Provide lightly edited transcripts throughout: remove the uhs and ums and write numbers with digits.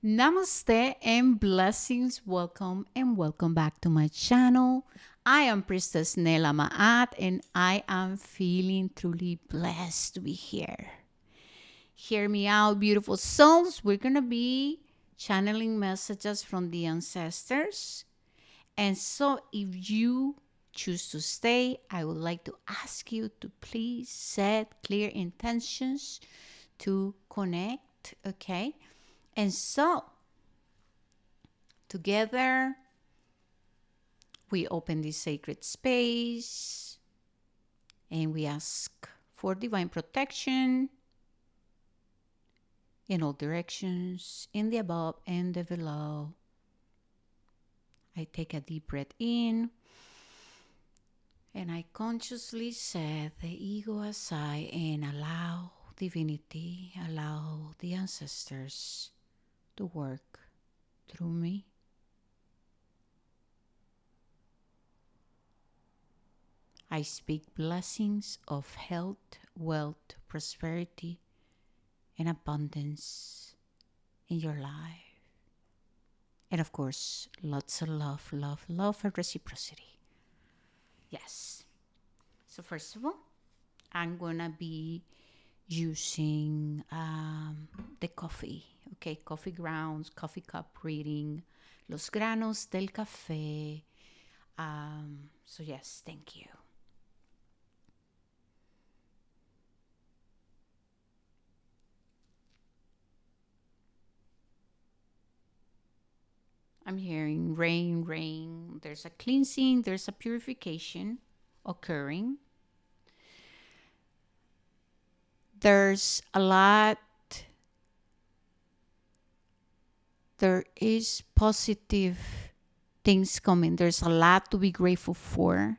Namaste and blessings. Welcome and welcome back to my channel. I am Priestess Nela Maat and I am feeling truly blessed to be here. Hear me out, beautiful souls. We're going to be channeling messages from the ancestors. And so if you choose to stay, I would like to ask you to please set clear intentions to connect, okay? And so together, we open this sacred space and we ask for divine protection in all directions, in the above and the below. I take a deep breath in and I consciously set the ego aside and allow divinity, allow the ancestors to work through me. I speak blessings of health, wealth, prosperity, and abundance in your life. And of course, lots of love, love, love, and reciprocity. Yes. So first of all, I'm going to be using the coffee. Okay, coffee grounds, coffee cup reading, los granos del café. So yes, thank you. I'm hearing rain, rain. There's a cleansing, there's a purification occurring. There's a lot, there is positive things coming. There's a lot to be grateful for.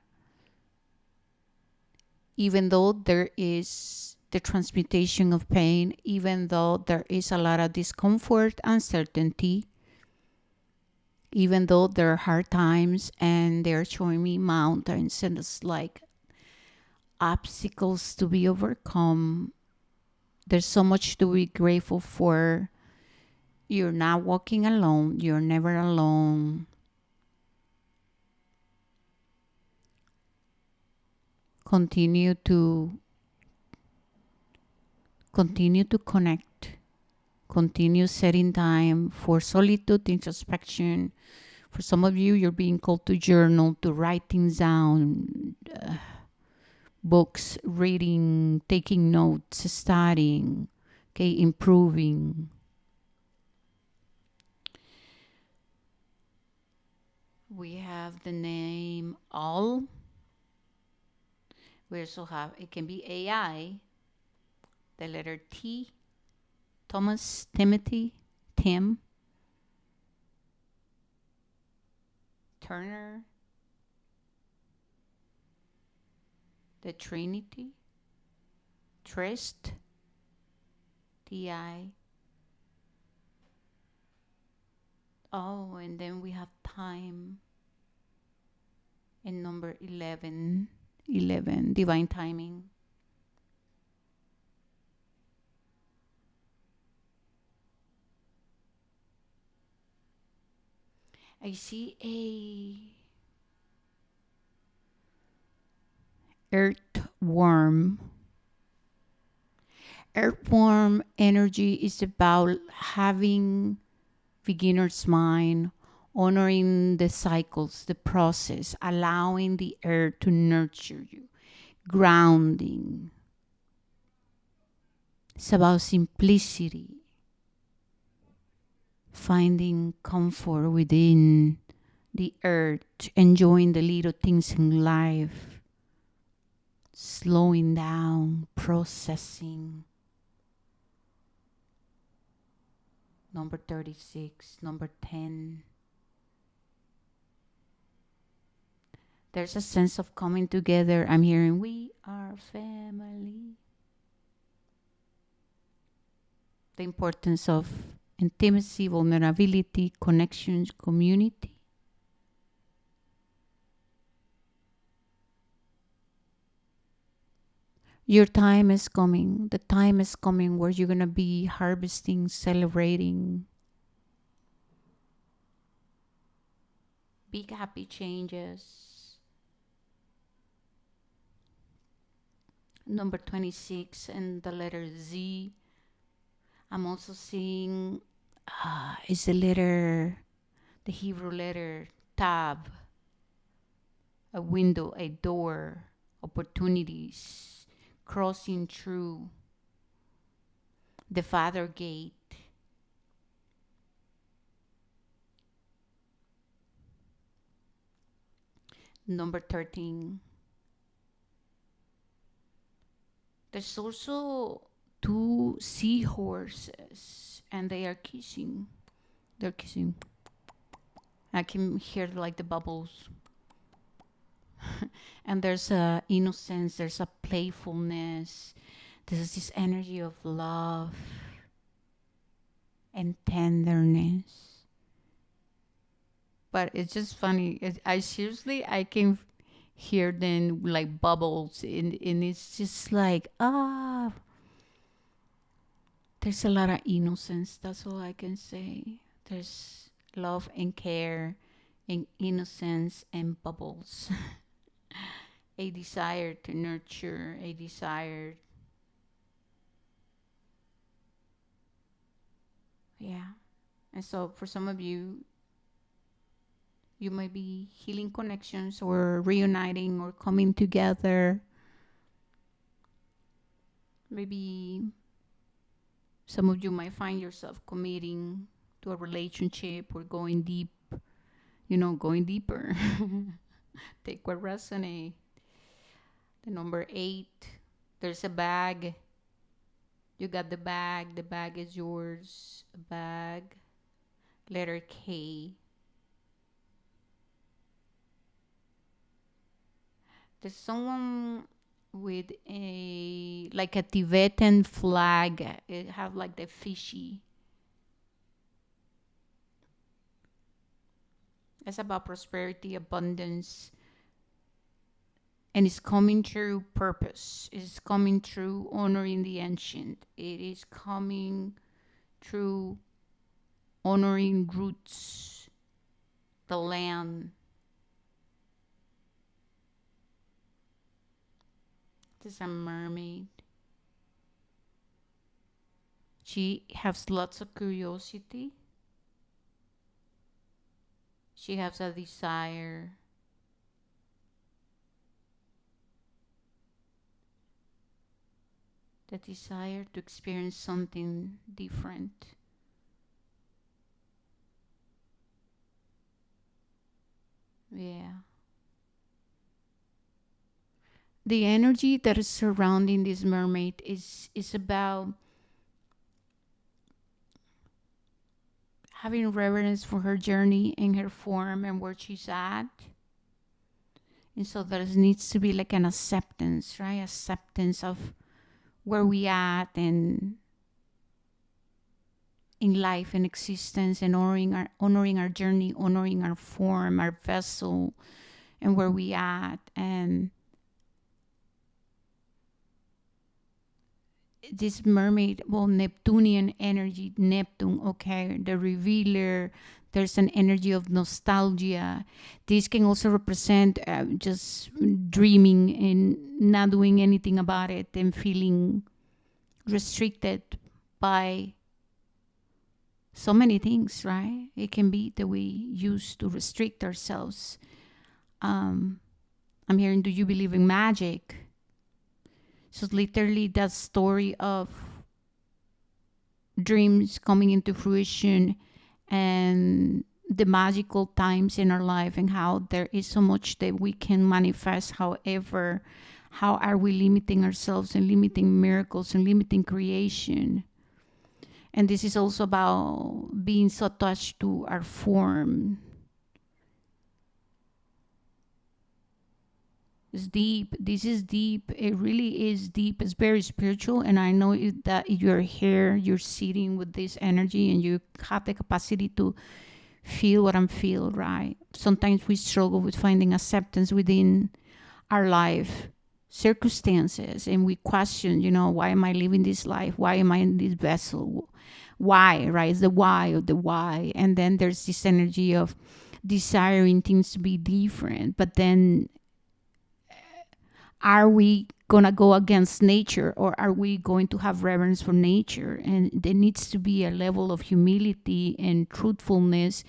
Even though there is the transmutation of pain, even though there is a lot of discomfort, uncertainty, even though there are hard times and they're showing me mountains and it's like obstacles to be overcome. There's so much to be grateful for. You're not walking alone. You're never alone. Continue to connect. Continue setting time for solitude, introspection. For some of you, you're being called to journal, to write things down, books, reading, taking notes, studying, okay, improving. We have the name All. We also have, it can be AI, the letter T, Thomas, Timothy, Tim, Turner, the Trinity, Trist, Ti. Oh, and then we have time and number 11, 11, divine timing. I see a earthworm. Earthworm energy is about having beginner's mind, honoring the cycles, the process, allowing the earth to nurture you, grounding. It's about simplicity, finding comfort within the earth, enjoying the little things in life, slowing down, processing. Number 36, number 10. There's a sense of coming together. I'm hearing we are family. The importance of intimacy, vulnerability, connections, community. Your time is coming. The time is coming where you're going to be harvesting, celebrating, big happy changes. Number 26 and the letter Z. I'm also seeing is the Hebrew letter Tab, a window, a door, opportunities, crossing through the Father gate. Number 13. There's also two seahorses and they are kissing. They're kissing. I can hear like the bubbles. And there's a innocence, there's a playfulness, there's this energy of love and tenderness. But it's just funny. I can hear them like bubbles, and it's just like there's a lot of innocence. That's all I can say. There's love and care, and innocence and bubbles. A desire to nurture, a desire. Yeah. And so for some of you, you might be healing connections or reuniting or coming together. Maybe some of you might find yourself committing to a relationship or going deep, going deeper. Take what resonates. The number 8, there's a bag. You got the bag. The bag is yours. A bag. Letter K. There's someone with like a Tibetan flag. It have like the fishy. It's about prosperity, abundance, and it's coming through purpose. It's coming through honoring the ancient. It is coming through honoring roots, the land. This is a mermaid. She has lots of curiosity. She has a desire. The desire to experience something different. Yeah. The energy that is surrounding this mermaid is about having reverence for her journey and her form and where she's at. And so there needs to be like an acceptance, right? Acceptance of where we at and in life and existence, and honoring our journey, honoring our form, our vessel, and where we at. And this mermaid, well, Neptunian energy, Neptune, okay, the revealer. There's an energy of nostalgia. This can also represent just dreaming and not doing anything about it and feeling restricted by so many things, right? It can be that we use to restrict ourselves. I'm hearing, do you believe in magic? So literally that story of dreams coming into fruition and the magical times in our life and how there is so much that we can manifest. However, how are we limiting ourselves and limiting miracles and limiting creation? And this is also about being so attached to our form. It's deep. This is deep. It really is deep. It's very spiritual. And I know that you're here, you're sitting with this energy, and you have the capacity to feel what I'm feeling, right? Sometimes we struggle with finding acceptance within our life circumstances, and we question, why am I living this life? Why am I in this vessel? Why, right? It's the why of the why. And then there's this energy of desiring things to be different, but then are we gonna go against nature, or are we going to have reverence for nature? And there needs to be a level of humility and truthfulness,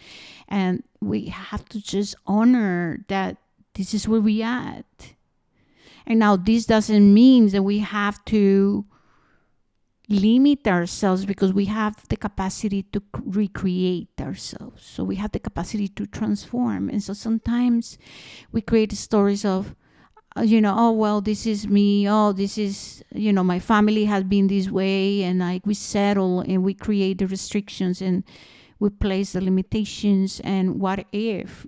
and we have to just honor that this is where we at. And now this doesn't mean that we have to limit ourselves, because we have the capacity to recreate ourselves. So we have the capacity to transform. And so sometimes we create stories of, oh, well, this is me. Oh, this is, my family has been this way. And we settle and we create the restrictions and we place the limitations. And what if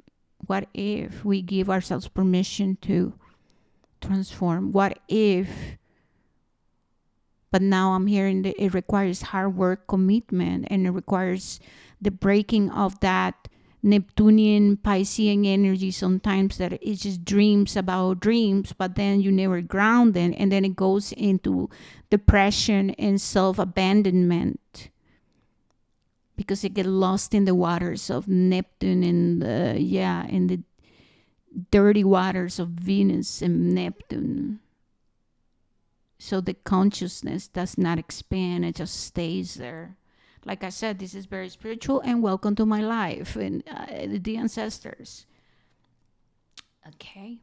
we give ourselves permission to transform? What if, but now I'm hearing that it requires hard work, commitment, and it requires the breaking of that Neptunian Piscean energy sometimes, that it's just dreams about dreams, but then you never ground them, and then it goes into depression and self-abandonment because it gets lost in the waters of Neptune and in the dirty waters of Venus and Neptune. So the consciousness does not expand, it just stays there. Like I said, this is very spiritual, and welcome to my life and the ancestors. Okay.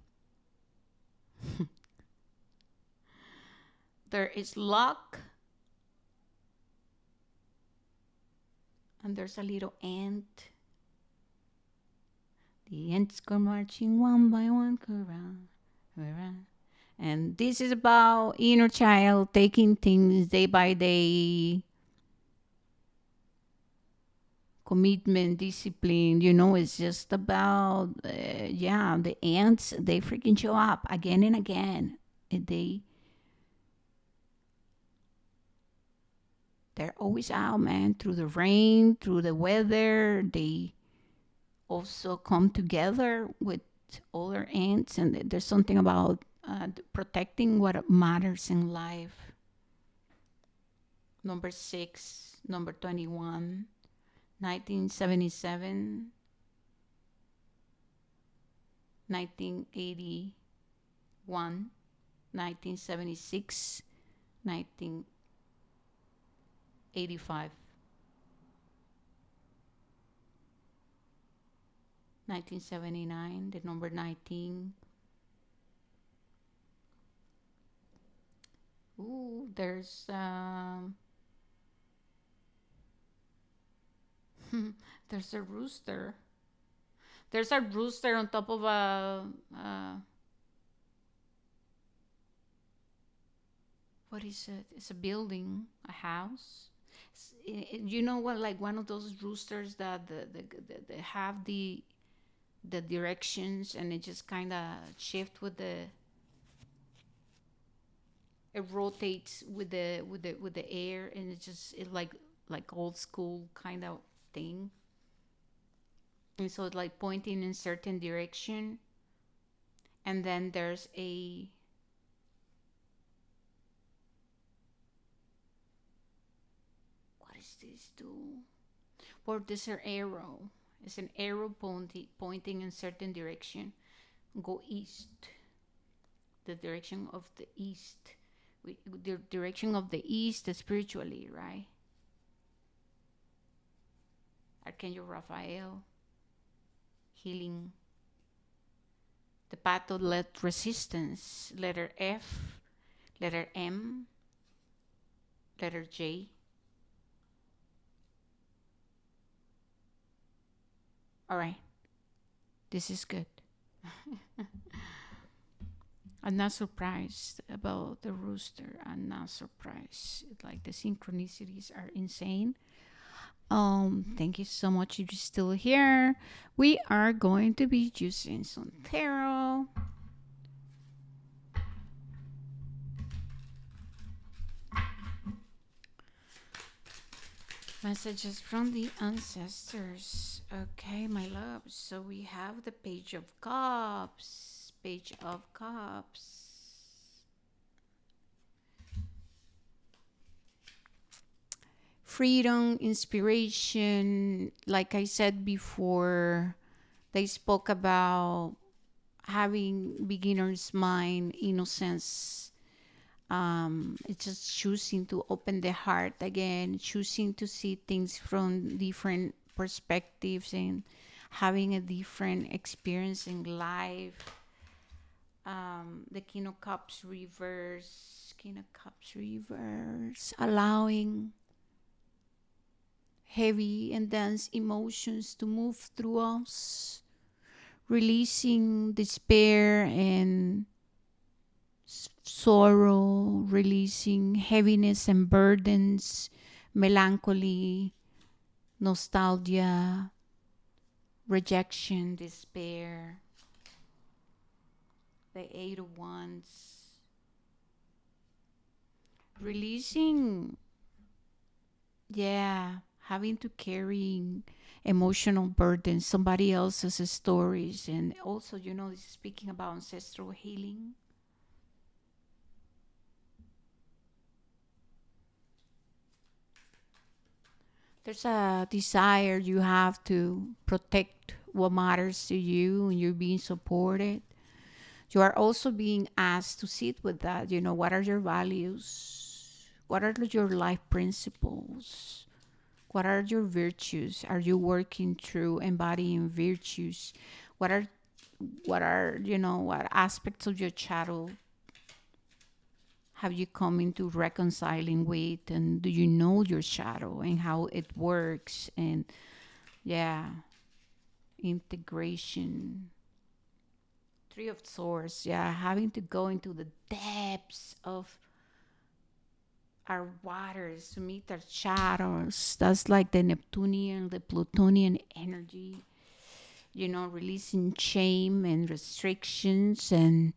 There is luck, and there's a little ant. The ants go marching one by one, around, around. And this is about inner child taking things day by day. Commitment, discipline, it's just about, the ants, they freaking show up again and again. And they're always out, man, through the rain, through the weather. They also come together with other ants, and there's something about protecting what matters in life. Number 6, number 21. 1977, 1981, 1976, 1985, 1979, the number 19. Ooh, there's there's a rooster. There's a rooster on top of what is it? It's a building, a house. You know what? Like one of those roosters that the have the directions, and it just kind of shift with the. It rotates with the air, and it like old school kind of thing. And so it's like pointing in certain direction, and then there's a what is this do? Or there's an arrow. It's an arrow pointing in certain direction. Go east. The direction of the east. The direction of the east spiritually, right? Archangel Raphael. Healing. The path of resistance. Letter F. Letter M. Letter J. All right. This is good. I'm not surprised about the rooster. I'm not surprised. Like the synchronicities are insane. Thank you so much if you're still here. We are going to be using some tarot. Messages from the ancestors. Okay, my love. So we have the Page of Cups. Page of Cups. Freedom, inspiration. Like I said before, They spoke about having beginner's mind, innocence. It's just choosing to open the heart again, choosing to see things from different perspectives and having a different experience in life. The King of Cups reverse, King of Cups reverse, allowing heavy and dense emotions to move through us, releasing despair and sorrow, releasing heaviness and burdens, melancholy, nostalgia, rejection, despair. The Eight of Wands, releasing, yeah, having to carry emotional burdens, somebody else's stories, and also, speaking about ancestral healing. There's a desire you have to protect what matters to you, and you're being supported. You are also being asked to sit with that. What are your values? What are your life principles? What are your virtues? Are you working through embodying virtues? What are what aspects of your shadow have you come into reconciling with, and do you know your shadow and how it works? And yeah, integration. Three of Swords, yeah, having to go into the depths of our waters to meet our shadows. That's like the Neptunian, the Plutonian energy, releasing shame and restrictions and,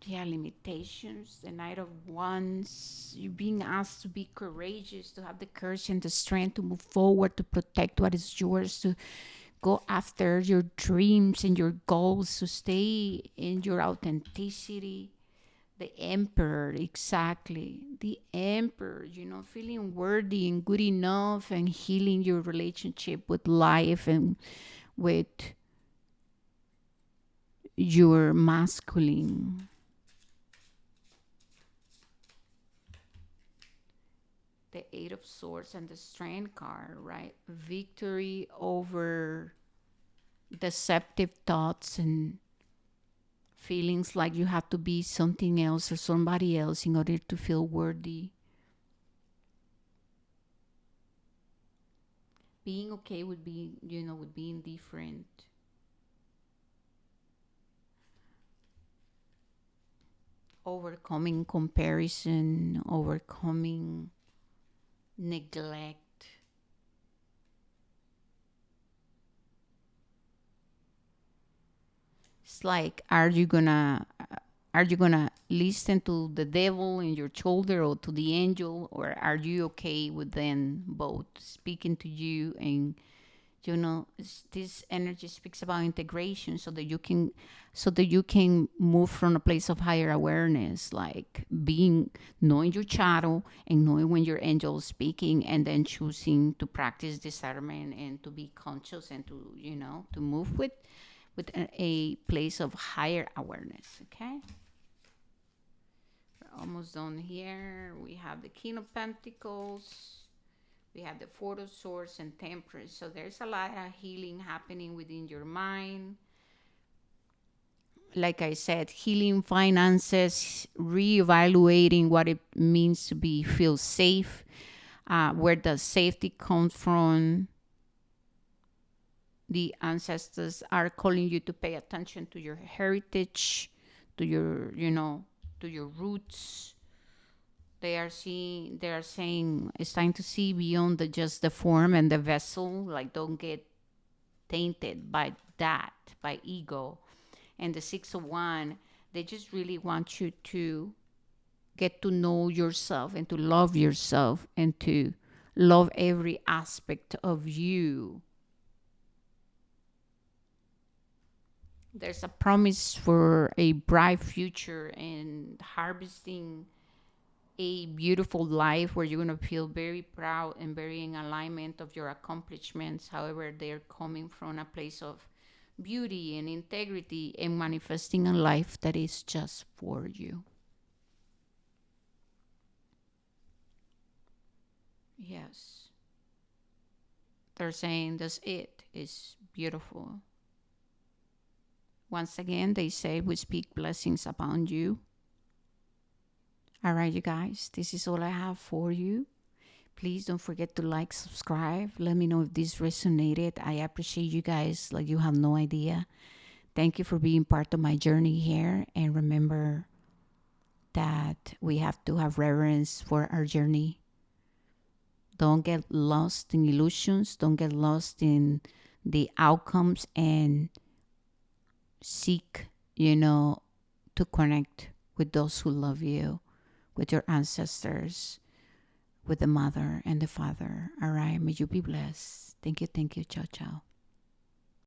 yeah, limitations. The Knight of Wands, you being asked to be courageous, to have the courage and the strength to move forward, to protect what is yours, to go after your dreams and your goals, to stay in your authenticity. The Emperor, exactly. The Emperor, feeling worthy and good enough and healing your relationship with life and with your masculine. The Eight of Swords and the Strength card, right? Victory over deceptive thoughts and feelings like you have to be something else or somebody else in order to feel worthy. Being okay with being, with being different. Overcoming comparison, overcoming neglect. It's like, are you gonna listen to the devil in your shoulder or to the angel, or are you okay with them both speaking to you? And this energy speaks about integration, so that you can move from a place of higher awareness, like being knowing your shadow and knowing when your angel is speaking, and then choosing to practice discernment and to be conscious and to move with a place of higher awareness. Okay, we're almost done here. We have the King of Pentacles, we have the Four of Swords and Temperance. So there's a lot of healing happening within your mind. Like I said, healing finances, reevaluating what it means to be feel safe, where does safety come from. The ancestors are calling you to pay attention to your heritage, to your roots. They are saying it's time to see beyond just the form and the vessel. Like, don't get tainted by that, by ego. And the Six of Wands, they just really want you to get to know yourself and to love yourself and to love every aspect of you. There's a promise for a bright future and harvesting a beautiful life where you're going to feel very proud and very in alignment of your accomplishments, however, they're coming from a place of beauty and integrity and manifesting a life that is just for you. Yes. They're saying that's it. It's beautiful. Once again, they say we speak blessings upon you. All right, you guys, this is all I have for you. Please don't forget to like, subscribe. Let me know if this resonated. I appreciate you guys like you have no idea. Thank you for being part of my journey here. And remember that we have to have reverence for our journey. Don't get lost in illusions. Don't get lost in the outcomes, and seek, to connect with those who love you, with your ancestors, with the mother and the father. All right. May you be blessed. Thank you. Thank you. Ciao, ciao.